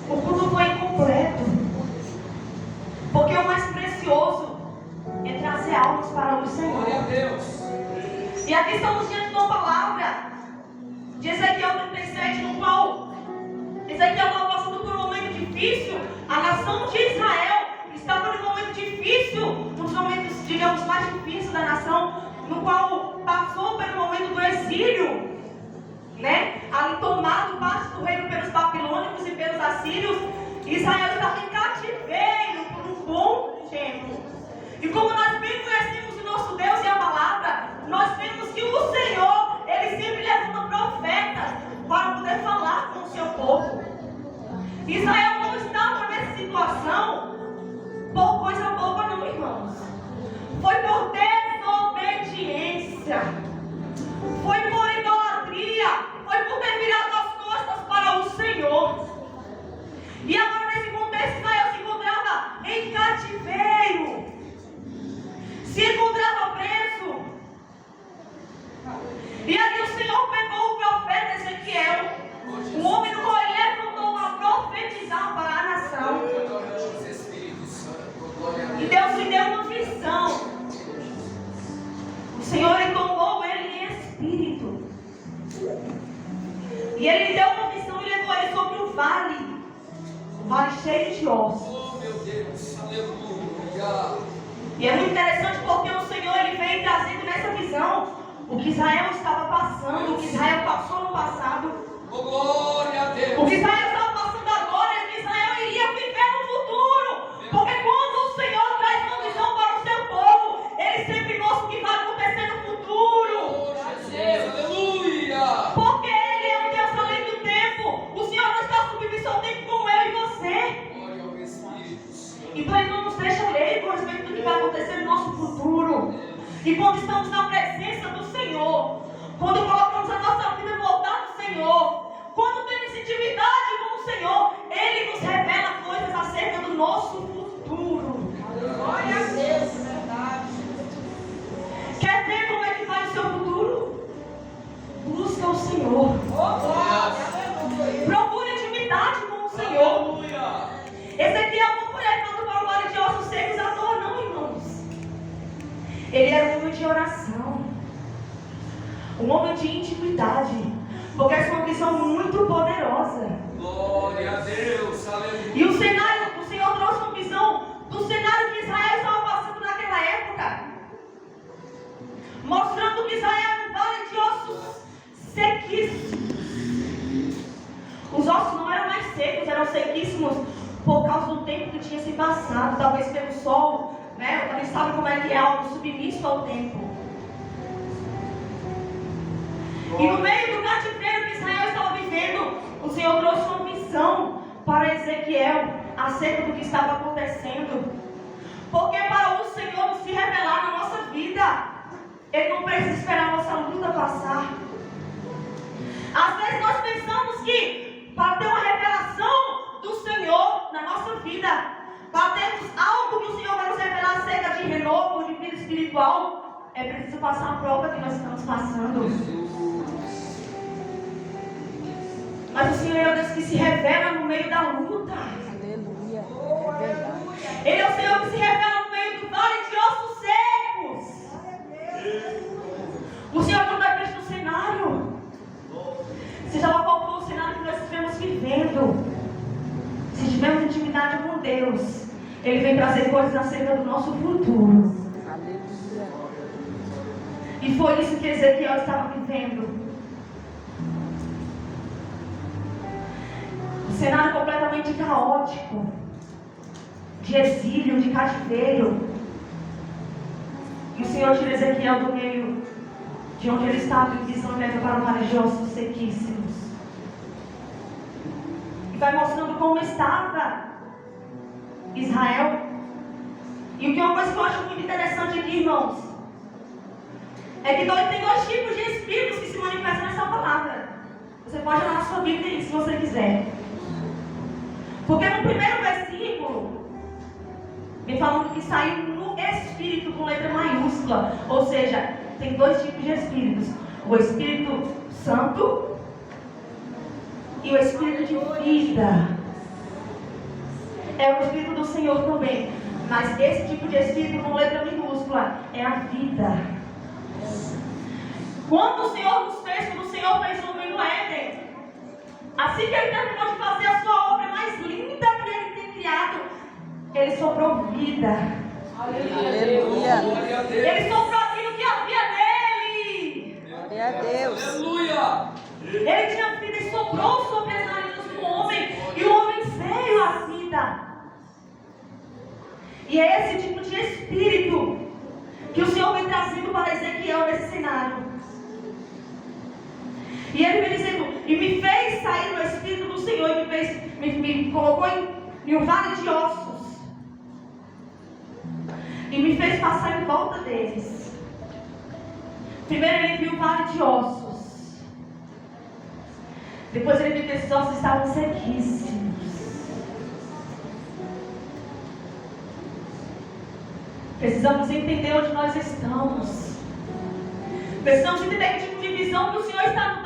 O culto foi incompleto. Porque o mais precioso é trazer almas para o Senhor. Glória a Deus. E aqui estamos diante de uma palavra de Ezequiel 37, no qual Ezequiel estava passando por um momento difícil. A nação de Israel estava num momento difícil, um dos momentos, digamos, mais difíceis da nação, no qual passou pelo momento do exílio, né? Ali tomado parte do reino pelos babilônicos e pelos assírios. Israel estava em cativeiro por um bom tempo. E como nós bem conhecemos o nosso Deus e a palavra, nós vemos que o Senhor, Ele sempre levanta profetas para poder falar com o seu povo. Israel não estava nessa situação por coisa boba não, irmãos. Foi por desobediência. Foi por idolatria. Foi por ter virado as costas para o Senhor. E agora nesse contexto Israel se encontrava em cativeiro. Se encontrava preso. E ali o Senhor pegou o profeta Ezequiel, um homem no qual ele levantou a profetizar para a nação. E Deus lhe deu uma visão. O Senhor ele tomou ele em espírito. E ele lhe deu uma visão e levou ele sobre um vale cheio de ossos. Oh meu Deus, aleluia. E é muito interessante porque o Senhor ele vem trazendo nessa visão o que Israel estava passando, o que Israel passou no passado. Oh glória a Deus. O que Israel estava passando agora é que Israel iria viver no futuro. Porque quando o Senhor traz uma visão para o seu povo, Ele sempre mostra o que vai acontecer no futuro. Oh Jesus, aleluia. Porque Ele é um Deus além do tempo. O Senhor não está submisso ao tempo como eu e você. Glória ao Espírito Santo. Então Ele não nos deixa ler com respeito do que vai acontecer no nosso futuro. E quando estamos na presença do Senhor, quando colocamos a nossa vida no altar do Senhor, quando temos intimidade com o Senhor, Ele nos revela coisas acerca do nosso futuro. Glória a Deus, verdade. Quer ver como é que vai o seu futuro? Busca o Senhor. Procure intimidade com o Senhor. Aleluia. Ezequiel não foi levado para o vale de ossos secos à toa, não, irmãos. Ele era um homem de oração, um homem de intimidade, porque essa é uma visão muito poderosa. Glória a Deus, aleluia. E o Senhor trouxe uma visão do cenário que Israel estava passando naquela época, mostrando que Israel era um vale de ossos sequíssimos. Os ossos não eram mais secos, eram sequíssimos por causa do tempo que tinha se passado, talvez pelo sol, né? Eles sabem como é que é algo submisso ao tempo. E no meio do cativeiro que Israel estava vivendo, o Senhor trouxe uma visão para Ezequiel acerca do que estava acontecendo. Porque para o Senhor se revelar na nossa vida, Ele não precisa esperar a nossa luta passar. Às vezes nós pensamos que para ter uma revelação do Senhor na nossa vida, para termos algo que o Senhor vai nos revelar acerca de renovo, de vida espiritual, é preciso passar a prova que nós estamos passando. Mas o Senhor é o Deus que se revela no meio da luta. Aleluia. É verdade. Ele é o Senhor que se revela no meio do vale de ossos secos. O Senhor não vai prestar o cenário. Seja lá qual for o cenário que nós estivermos vivendo, se tivermos intimidade com Deus, Ele vem trazer coisas acerca do nosso futuro. Aleluia. E foi isso que Ezequiel estava vivendo. Um cenário completamente caótico, de exílio, de cativeiro. E o Senhor tira Ezequiel do meio de onde ele estava em visão e leva para um vale de ossos sequíssimos. E vai mostrando como estava Israel. E o que é uma coisa que eu acho muito interessante aqui, irmãos, é que tem dois tipos de espíritos que se manifestam nessa palavra. Você pode olhar na sua Bíblia se você quiser. Porque no primeiro versículo, vem falando que saiu no Espírito com letra maiúscula. Ou seja, tem dois tipos de espíritos: o Espírito Santo e o Espírito de vida. é o Espírito do Senhor também. Mas esse tipo de Espírito com letra minúscula é a vida. Quando o Senhor nos fez, quando o Senhor fez o homem no Éden, assim que Ele terminou de fazer a sua obra mais linda que Ele tem criado, Ele soprou vida. Aleluia. Glória a Deus. Ele soprou aquilo que havia nele. Glória a Deus. Aleluia. Ele tinha vida e soprou sobre as narinas do homem. E o homem veio à vida. E é esse tipo de espírito que o Senhor vem trazendo para Ezequiel nesse cenário. E ele vem dizendo, e me fez sair do Espírito do Senhor, e me colocou em um vale de ossos. E me fez passar em volta deles. Primeiro ele viu o vale de ossos. Depois ele viu que esses ossos estavam sequíssimos. Precisamos entender onde nós estamos. Precisamos entender que tipo de visão que o Senhor está nos